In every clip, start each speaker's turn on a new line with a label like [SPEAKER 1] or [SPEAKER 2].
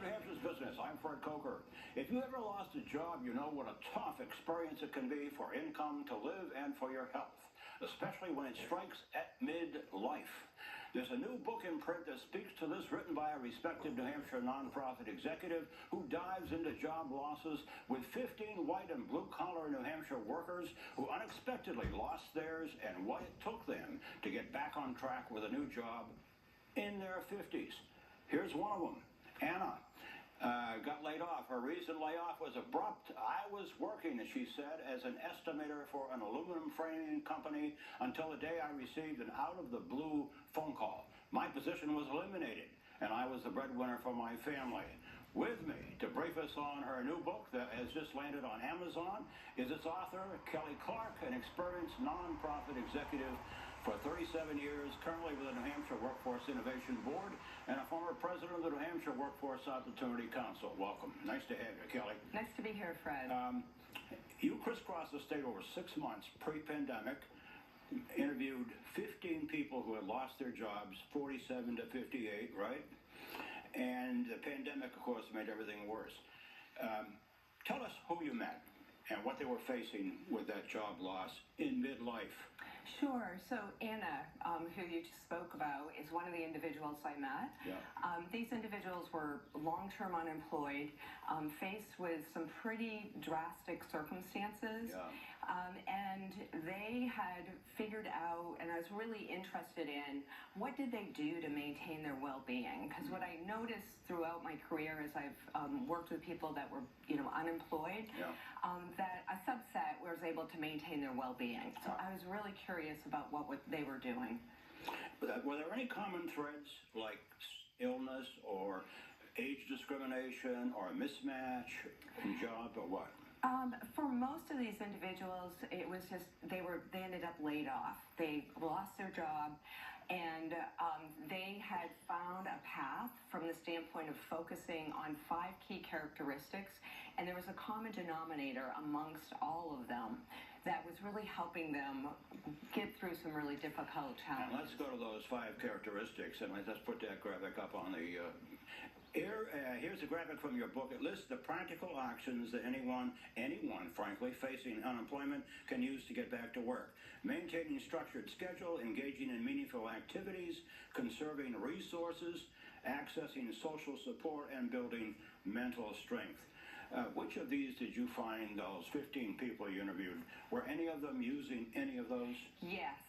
[SPEAKER 1] New Hampshire's Business. I'm Fred Coker. If you ever lost a job, you know what a tough experience it can be for income, to live, and for your health, especially when it strikes at midlife. There's a new book in print that speaks to this, written by a respected New Hampshire nonprofit executive who dives into job losses with 15 white and blue-collar New Hampshire workers who unexpectedly lost theirs and what it took them to get back on track with a new job in their 50s. Here's one of them. Anna got laid off. Her reason layoff was abrupt. I was working, as she said, as an estimator for an aluminum framing company until the day I received an out-of-the-blue phone call. My position was eliminated, and I was the breadwinner for my family. With me to brief us on her new book that has just landed on Amazon is its author, Kelly Clark, an experienced nonprofit executive for 37 years, currently with the New Hampshire Workforce Innovation Board, and a former president of the New Hampshire Workforce Opportunity Council. Welcome. Nice to have you, Kelly.
[SPEAKER 2] Nice to be here, Fred.
[SPEAKER 1] You crisscrossed the state over 6 months pre-pandemic, interviewed 15 people who had lost their jobs, 47 to 58, right? And the pandemic, of course, made everything worse. Tell us who you met and what they were facing with that job loss in midlife.
[SPEAKER 2] Sure. So Anna, who you just spoke about, is one of the individuals I met.
[SPEAKER 1] Yeah.
[SPEAKER 2] These individuals were long-term unemployed, faced with some pretty drastic circumstances.
[SPEAKER 1] Yeah.
[SPEAKER 2] And they had figured out, and I was really interested in, what did they do to maintain their well-being? Because what I noticed throughout my career as I've worked with people that were, unemployed,
[SPEAKER 1] Yeah.
[SPEAKER 2] that a subset was able to maintain their well-being. So I was really curious about what they were doing.
[SPEAKER 1] Were there any common threads like illness or age discrimination or a mismatch in job or what?
[SPEAKER 2] For most of these individuals, it was just they ended up laid off. They lost their job, and they had found a path from the standpoint of focusing on 5 key characteristics, and there was a common denominator amongst all of them that was really helping them get through some really difficult challenges.
[SPEAKER 1] And let's go to those 5 characteristics, and let's put that graphic up on the here's a graphic from your book. It lists the practical actions that anyone, frankly, facing unemployment can use to get back to work. Maintaining structured schedule, engaging in meaningful activities, conserving resources, accessing social support, and building mental strength. Which of these did you find, those 15 people you interviewed, were any of them using any of those?
[SPEAKER 2] Yes.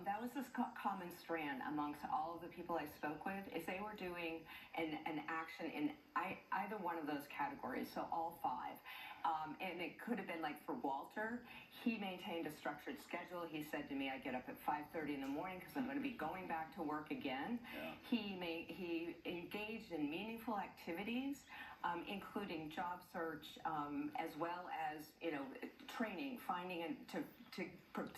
[SPEAKER 2] That was this common strand amongst all of the people I spoke with, is they were doing an action in either one of those categories, so all 5. And it could have been like for Walter, he maintained a structured schedule. He said to me, I get up at 5:30 in the morning because I'm going to be going back to work again.
[SPEAKER 1] Yeah.
[SPEAKER 2] He engaged in meaningful activities, including job search, as well as, training, finding to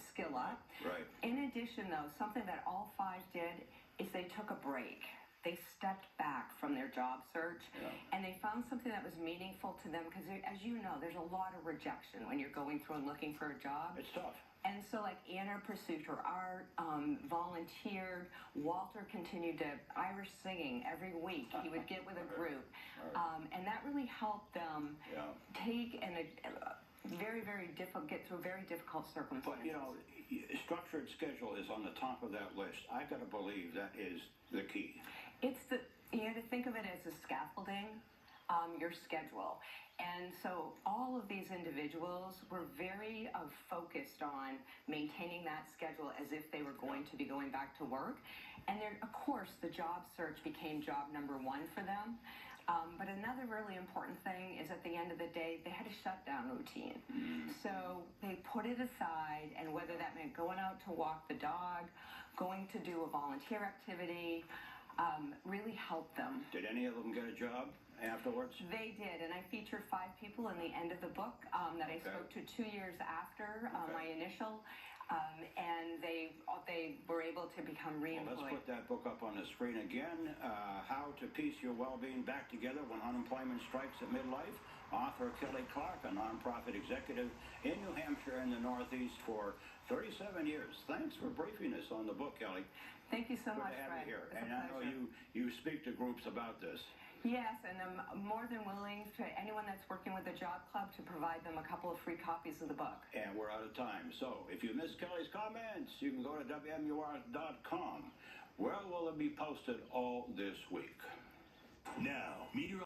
[SPEAKER 2] skill up.
[SPEAKER 1] Right.
[SPEAKER 2] In addition, though, something that all 5 did is they took a break. They stepped back from their job search,
[SPEAKER 1] Yeah.
[SPEAKER 2] and they found something that was meaningful to them, because as you know, there's a lot of rejection when you're going through and looking for a job.
[SPEAKER 1] It's tough.
[SPEAKER 2] And so, like, Anna pursued her art, volunteered. Walter continued to Irish singing every week. He would get with a group. And that really helped them
[SPEAKER 1] Yeah.
[SPEAKER 2] take very, very difficult, get through very difficult circumstances.
[SPEAKER 1] But, structured schedule is on the top of that list. I got to believe that is the key.
[SPEAKER 2] You have to think of it as a scaffolding, your schedule. And so all of these individuals were very focused on maintaining that schedule as if they were going to be going back to work. And then, of course, the job search became job number 1 for them. But another really important thing is, at the end of the day, they had a shutdown routine. So they put it aside, and whether that meant going out to walk the dog, going to do a volunteer activity, really helped them.
[SPEAKER 1] Did any of them get a job afterwards?
[SPEAKER 2] They did, and I featured 5 people in the end of the book that I spoke to 2 years after my initial, and they were able to become reemployed.
[SPEAKER 1] Well, let's put that book up on the screen again. How to Piece Your Well-Being Back Together When Unemployment Strikes at Midlife. Author Kelly Clark, a nonprofit executive in New Hampshire and the Northeast for 37 years. Thanks for briefing us on the book, Kelly.
[SPEAKER 2] Thank you so
[SPEAKER 1] Good
[SPEAKER 2] much,
[SPEAKER 1] to have
[SPEAKER 2] Fred.
[SPEAKER 1] you here.
[SPEAKER 2] It's a
[SPEAKER 1] And I know
[SPEAKER 2] pleasure.
[SPEAKER 1] you speak to groups about this.
[SPEAKER 2] Yes, and I'm more than willing to anyone that's working with the Job Club to provide them a couple of free copies of the book.
[SPEAKER 1] And we're out of time. So if you missed Kelly's comments, you can go to WMUR.com, where will it be posted all this week.
[SPEAKER 3] Now, meteorologist